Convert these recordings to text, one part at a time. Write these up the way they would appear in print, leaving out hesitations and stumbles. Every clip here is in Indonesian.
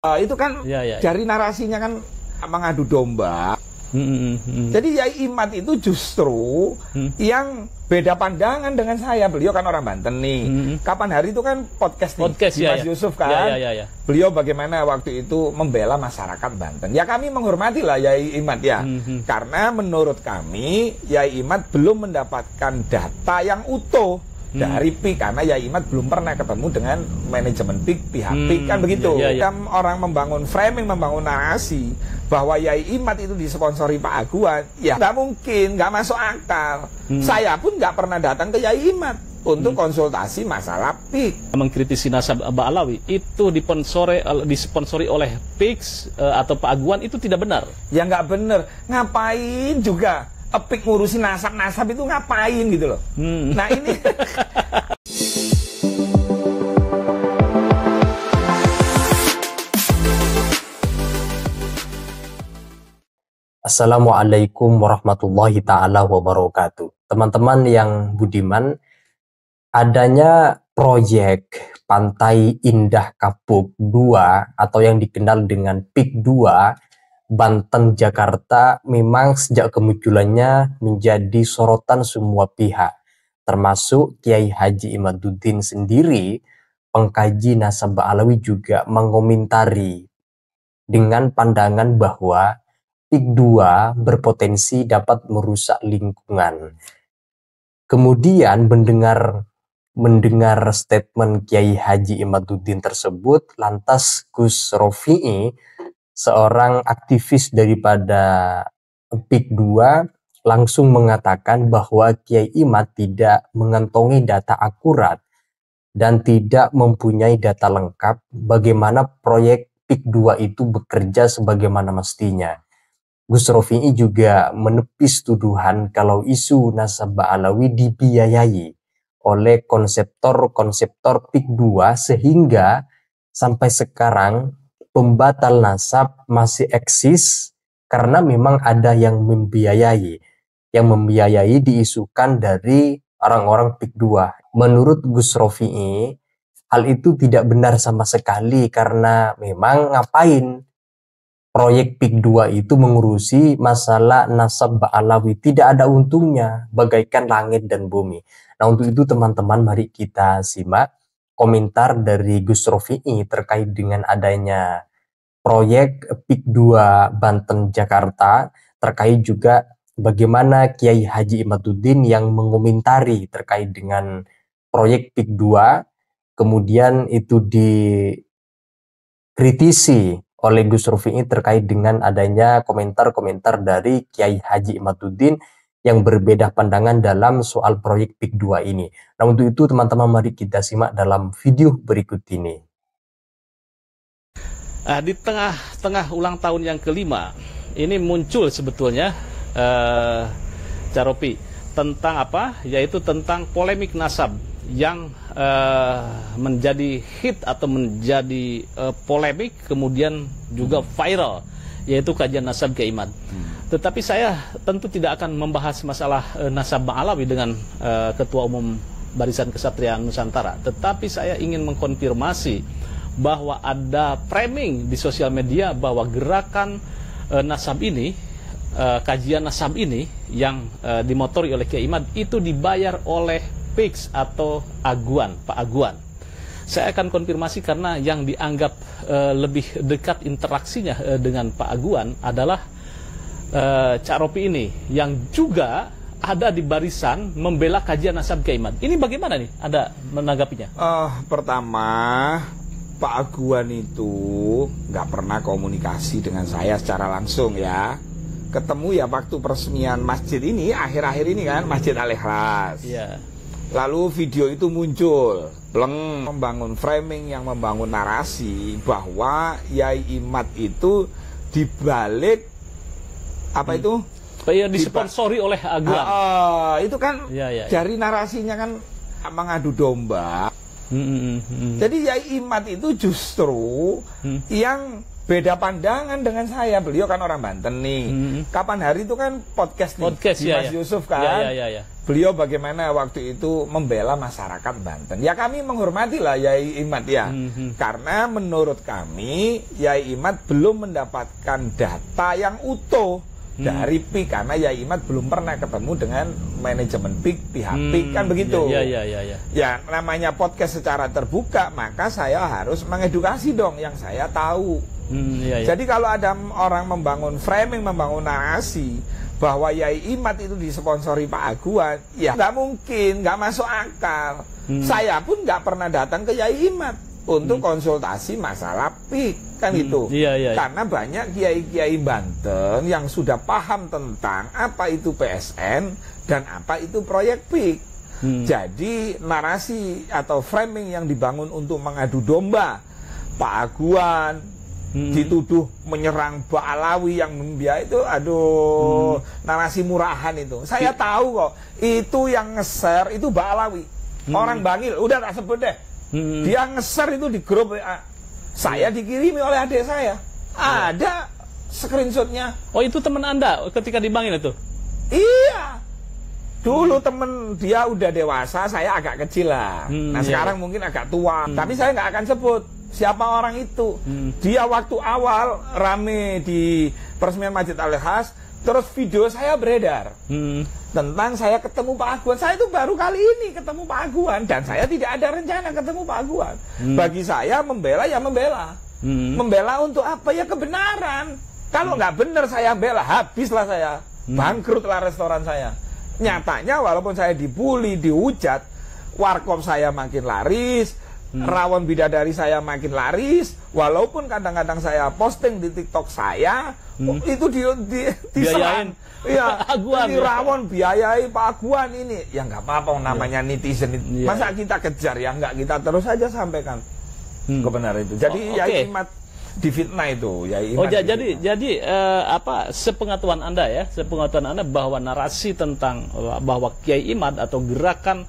Itu kan Ya. dari narasinya kan mengadu domba. Jadi Yai Imad itu justru yang beda pandangan dengan saya. Beliau kan orang Banten nih. Kapan hari itu kan podcast nih, Mas Yusuf kan. Beliau bagaimana waktu itu membela masyarakat Banten. Ya kami menghormati lah Yai Imad ya. Karena menurut kami Yai Imad belum mendapatkan data yang utuh dari PIK, karena Yai Imad belum pernah ketemu dengan manajemen PIK, pihak PIK kan begitu. Orang membangun framing, membangun narasi bahwa Yai Imad itu disponsori Pak Aguan, ya nggak mungkin, nggak masuk akal. Saya pun nggak pernah datang ke Yai Imad untuk konsultasi masalah PIK. Mengkritisi nasab Mbak Alawi itu disponsori oleh PIK atau Pak Aguan itu tidak benar. Ya nggak benar. Ngapain juga PIK ngurusin nasab-nasab itu ngapain gitu loh. Nah ini Assalamualaikum warahmatullahi ta'ala wabarakatuh. Teman-teman yang budiman, adanya proyek Pantai Indah Kapuk 2 atau yang dikenal dengan PIK 2 Banten, Jakarta memang sejak kemunculannya menjadi sorotan semua pihak, termasuk Kiai Haji Imaduddin sendiri. Pengkaji nasabah Alawi juga mengomentari dengan pandangan bahwa PIK 2 berpotensi dapat merusak lingkungan. Kemudian mendengar statement Kiai Haji Imaduddin tersebut, lantas Gus Rofi'i, seorang aktivis daripada PIK 2, langsung mengatakan bahwa Kiai Imad tidak mengantongi data akurat dan tidak mempunyai data lengkap bagaimana proyek PIK 2 itu bekerja sebagaimana mestinya. Gus Rofi'i juga menepis tuduhan kalau isu nasabah Alawi dibiayai oleh konseptor PIK 2 sehingga sampai sekarang pembatal nasab masih eksis karena memang ada yang membiayai. Yang membiayai diisukan dari orang-orang PIK 2. Menurut Gus Rofi'i, hal itu tidak benar sama sekali karena memang ngapain proyek PIK 2 itu mengurusi masalah nasab Alawi, tidak ada untungnya, bagaikan langit dan bumi. Nah, untuk itu teman-teman mari kita simak komentar dari Gus Rofi'i terkait dengan adanya proyek PIK 2 Banten, Jakarta, terkait juga bagaimana Kiai Haji Imaduddin yang mengomentari terkait dengan proyek PIK 2, kemudian itu dikritisi oleh Gus Rofi'i terkait dengan adanya komentar-komentar dari Kiai Haji Imaduddin yang berbeda pandangan dalam soal proyek PIK 2 ini. Nah, untuk itu teman-teman mari kita simak dalam video berikut ini. Di tengah ulang tahun yang kelima ini muncul sebetulnya Caropi tentang apa? Yaitu tentang polemik nasab yang menjadi hit atau menjadi polemik kemudian juga viral, yaitu kajian nasab Kiai Imad. Tetapi saya tentu tidak akan membahas masalah nasab Bang Alawi dengan Ketua Umum Barisan Kesatriaan Nusantara, tetapi saya ingin mengkonfirmasi bahwa ada framing di sosial media bahwa gerakan nasab ini, kajian nasab ini yang dimotori oleh Kiai Imad itu dibayar oleh PIK atau Aguan, Pak Aguan. Saya akan konfirmasi karena yang dianggap lebih dekat interaksinya dengan Pak Aguan adalah Cak Ropi ini yang juga ada di barisan membela kajian nasab Kiai Imad. Ini bagaimana nih? Ada menanggapinya? Pertama, Pak Aguan itu nggak pernah komunikasi dengan saya secara langsung ya. Ketemu ya waktu peresmian masjid ini, akhir-akhir ini kan, Masjid Al-Ikhlas. Iya. Lalu video itu muncul, membangun framing yang membangun narasi bahwa Yai Imad itu dibalik apa itu? Disponsori oleh Aguan. Itu kan dari narasinya kan mengadu domba. Jadi Yai Imad itu justru yang beda pandangan dengan saya. Beliau kan orang Banten nih. Kapan hari itu kan podcast nih, di Mas Yusuf kan. Beliau bagaimana waktu itu membela masyarakat Banten. Ya kami menghormati lah Yai Imad ya. Karena menurut kami Yai Imad belum mendapatkan data yang utuh dari PIK, karena Yai Imad belum pernah ketemu dengan manajemen PIK, pihak PIK kan begitu. Ya namanya podcast secara terbuka, maka saya harus mengedukasi dong yang saya tahu. Jadi kalau ada orang membangun framing, membangun narasi bahwa Yai Imad itu disponsori Pak Aguan, ya nggak mungkin, nggak masuk akal. Saya pun nggak pernah datang ke Yai Imad untuk konsultasi masalah PIK kan gitu. Karena banyak kiai-kiai Banten yang sudah paham tentang apa itu PSN dan apa itu proyek PIK. Jadi narasi atau framing yang dibangun untuk mengadu domba Pak Aguan, dituduh menyerang Mbak Alawi yang membiayai itu, aduh, narasi murahan itu. Saya tahu kok, itu yang nge-share itu Mbak Alawi, orang Bangil, udah tak sebut deh. Dia nge-share itu di grup WA. Saya dikirimi oleh adik saya. Ada screenshotnya. Oh, itu teman Anda ketika di Bangil itu? Iya. Dulu temen dia udah dewasa, saya agak kecil lah. Nah sekarang mungkin agak tua. Tapi saya nggak akan sebut siapa orang itu. Dia waktu awal rame di peresmian Masjid Al-Ikhlas, terus video saya beredar tentang saya ketemu Pak Aguan. Saya itu baru kali ini ketemu Pak Aguan, dan saya tidak ada rencana ketemu Pak Aguan. Bagi saya membela ya membela. Membela untuk apa? Ya kebenaran. Kalau nggak benar saya bela, habislah saya. Bangkrutlah restoran saya. Nyatanya walaupun saya dibully, dihujat, warkop saya makin laris, rawon bidadari saya makin laris, walaupun kadang-kadang saya posting di TikTok saya, itu diserang. Ya, Aguan, ini rawon biayai Pak Aguan ini. Ya nggak apa-apa, namanya netizen. Masa kita kejar ya? Nggak, kita terus saja sampaikan kebenaran itu. Jadi Yai Imad difitnah itu. Yai Imad jadi apa sepengetahuan Anda ya, sepengetahuan Anda bahwa narasi tentang bahwa Kiai Imad atau gerakan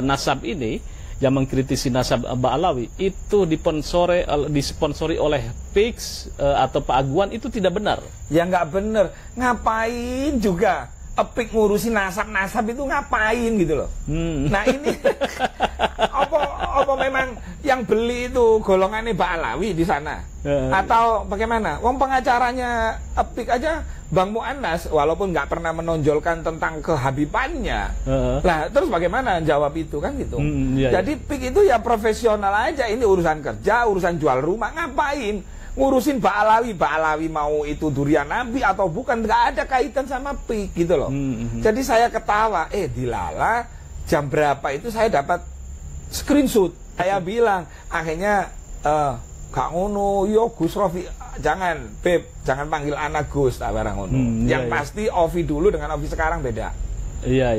nasab ini yang mengkritisi nasab Mbak Alawi itu disponsori oleh PIK atau Pak Aguan, itu tidak benar. Ya nggak benar. Ngapain juga PIK ngurusin nasab itu ngapain gitu loh. Nah ini apa memang yang beli itu golongannya Mbak Alawi di sana? Atau bagaimana? Wong pengacaranya PIK aja Bang Mu'annas walaupun nggak pernah menonjolkan tentang kehabibannya. Lah terus bagaimana jawab itu kan gitu. Jadi PIK itu ya profesional aja. Ini urusan kerja, urusan jual rumah, ngapain ngurusin Mbak Alawi mau itu durian Nabi atau bukan, nggak ada kaitan sama PIK gitu loh. Jadi saya ketawa, dilala jam berapa itu saya dapat screenshot. Saya bilang akhirnya gak ngono, yo Gus Rofi, jangan Beb, jangan panggil anak Gus, tak barang ngono. Yang pasti Ovi dulu dengan Ovi sekarang beda. Iya.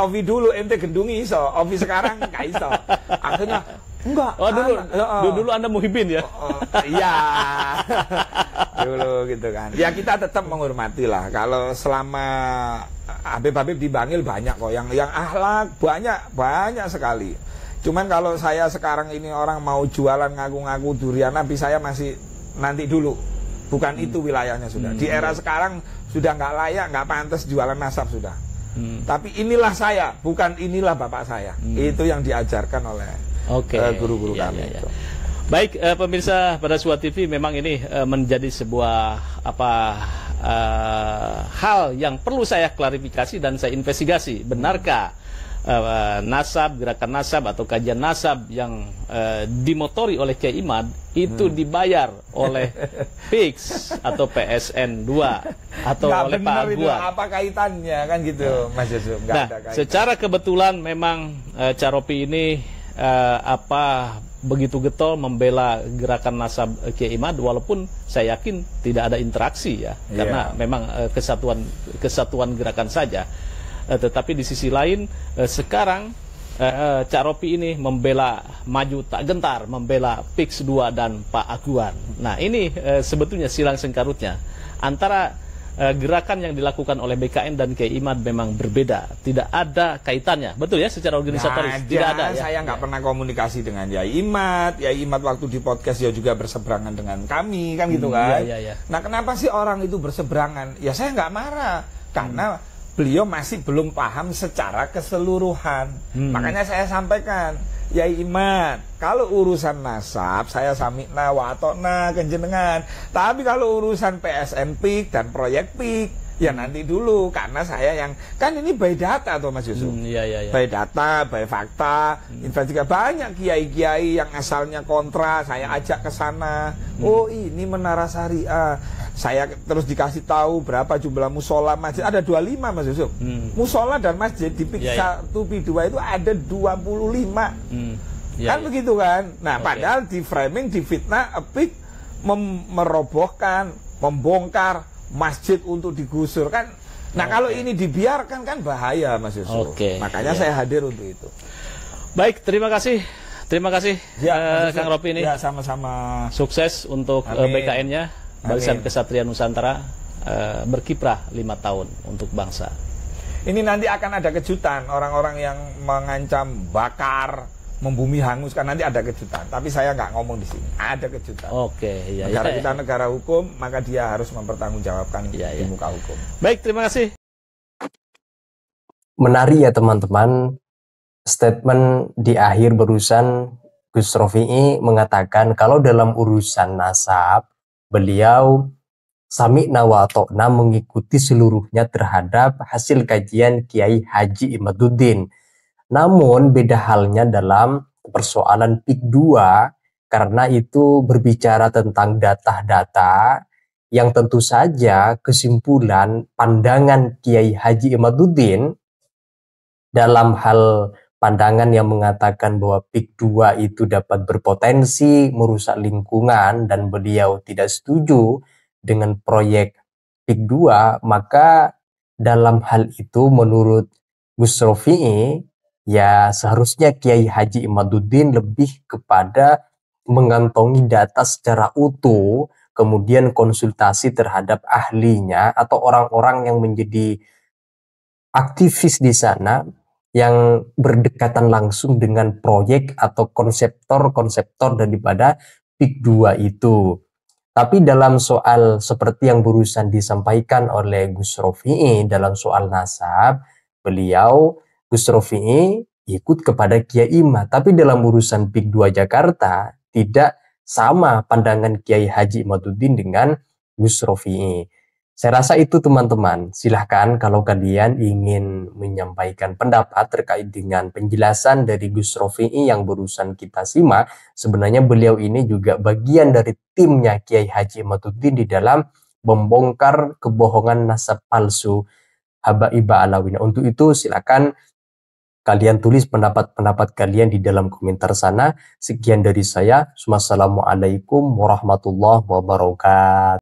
Ovi dulu ente gendungi iso, Ovi sekarang gak iso. Akhirnya enggak. Oh dulu Anda Muhibin ya? Iya. Dulu gitu kan. Ya kita tetap menghormati lah. Kalau selama Habib-habib di Bangil banyak kok yang akhlak, banyak sekali. Cuman kalau saya sekarang ini orang mau jualan ngaku-ngaku durian Nabi, saya masih nanti dulu. Bukan itu wilayahnya sudah. Di era sekarang sudah nggak layak, nggak pantas jualan nasab sudah. Tapi inilah saya, bukan inilah bapak saya. Itu yang diajarkan oleh guru-guru kami. Itu. Baik, pemirsa pada Suara TV, memang ini menjadi sebuah hal yang perlu saya klarifikasi dan saya investigasi. Benarkah nasab, gerakan nasab atau kajian nasab yang dimotori oleh Kiai Imad itu dibayar oleh PIK atau PSN 2 atau oleh Pak Aguan? Apa kaitannya kan gitu, Mas Yusuf? Secara kebetulan memang Caropi ini begitu getol membela gerakan nasab Kiai Imad, walaupun saya yakin tidak ada interaksi ya, karena memang kesatuan gerakan saja. Tetapi di sisi lain sekarang Cak Ropi ini membela maju tak gentar, membela PIK 2 dan Pak Aguan. Nah ini sebetulnya silang sengkarutnya antara gerakan yang dilakukan oleh BKN dan Kiai Imad memang berbeda, tidak ada kaitannya, betul ya secara organisatoris? Tidak ada. Saya nggak pernah komunikasi dengan Yai Imad. Yai Imad waktu di podcast ya juga berseberangan dengan kami kan gitu kan. Nah kenapa sih orang itu berseberangan? Ya saya nggak marah karena beliau masih belum paham secara keseluruhan. Makanya saya sampaikan, Yai Imad, kalau urusan nasab saya samikna wa atokna kenjenengan. Tapi kalau urusan PSN PIK dan proyek PIK ya nanti dulu, karena saya yang kan ini by data tuh Mas Yusuf. By data, by fakta. Investigasi banyak kiai-kiai yang asalnya kontra, saya ajak ke sana. Oh, ini Menara Syariah. Saya terus dikasih tahu berapa jumlah musola masjid, ada 25 Mas Yusuf. Musola dan masjid di PIK 1 PIK 2 itu ada 25. Kan begitu kan? Nah, padahal di framing, di fitnah PIK merobohkan, membongkar masjid untuk digusur kan. Nah kalau ini dibiarkan kan bahaya Mas Yusuf. Makanya saya hadir untuk itu. Baik, terima kasih ya, Kang Ropi ini. Ya, sama-sama. Sukses untuk BKN-nya, Barisan Kesatria Nusantara, berkiprah 5 tahun untuk bangsa. Ini nanti akan ada kejutan, orang-orang yang mengancam bakar, membumi hanguskan, nanti ada kejutan. Tapi saya nggak ngomong di sini. Ada kejutan. Negara kita negara hukum, maka dia harus mempertanggungjawabkan di muka hukum. Baik, terima kasih. Menarik ya teman-teman, statement di akhir barusan Gus Rofi'i mengatakan kalau dalam urusan nasab, beliau sami'na wa atokna mengikuti seluruhnya terhadap hasil kajian Kiai Haji Imaduddin. Namun beda halnya dalam persoalan PIK 2 karena itu berbicara tentang data-data yang tentu saja kesimpulan pandangan Kiai Haji Imaduddin dalam hal pandangan yang mengatakan bahwa PIK 2 itu dapat berpotensi merusak lingkungan dan beliau tidak setuju dengan proyek PIK 2, maka dalam hal itu menurut Gus Rofi'i ya seharusnya Kiai Haji Imaduddin lebih kepada mengantongi data secara utuh, kemudian konsultasi terhadap ahlinya atau orang-orang yang menjadi aktivis di sana yang berdekatan langsung dengan proyek atau konseptor daripada PIK 2 itu. Tapi dalam soal seperti yang barusan disampaikan oleh Gus Rofi'i dalam soal nasab, Gus Rofi'i ikut kepada Kiai Imad, tapi dalam urusan PIK 2 Jakarta tidak sama pandangan Kiai Haji Imaduddin dengan Gus Rofi'i. Saya rasa itu teman-teman, silahkan kalau kalian ingin menyampaikan pendapat terkait dengan penjelasan dari Gus Rofi'i yang barusan kita simak. Sebenarnya beliau ini juga bagian dari timnya Kiai Haji Imaduddin di dalam membongkar kebohongan nasab palsu Haba'ibah Alawiyah. Untuk itu silakan kalian tulis pendapat-pendapat kalian di dalam komentar sana. Sekian dari saya. Wassalamualaikum warahmatullahi wabarakatuh.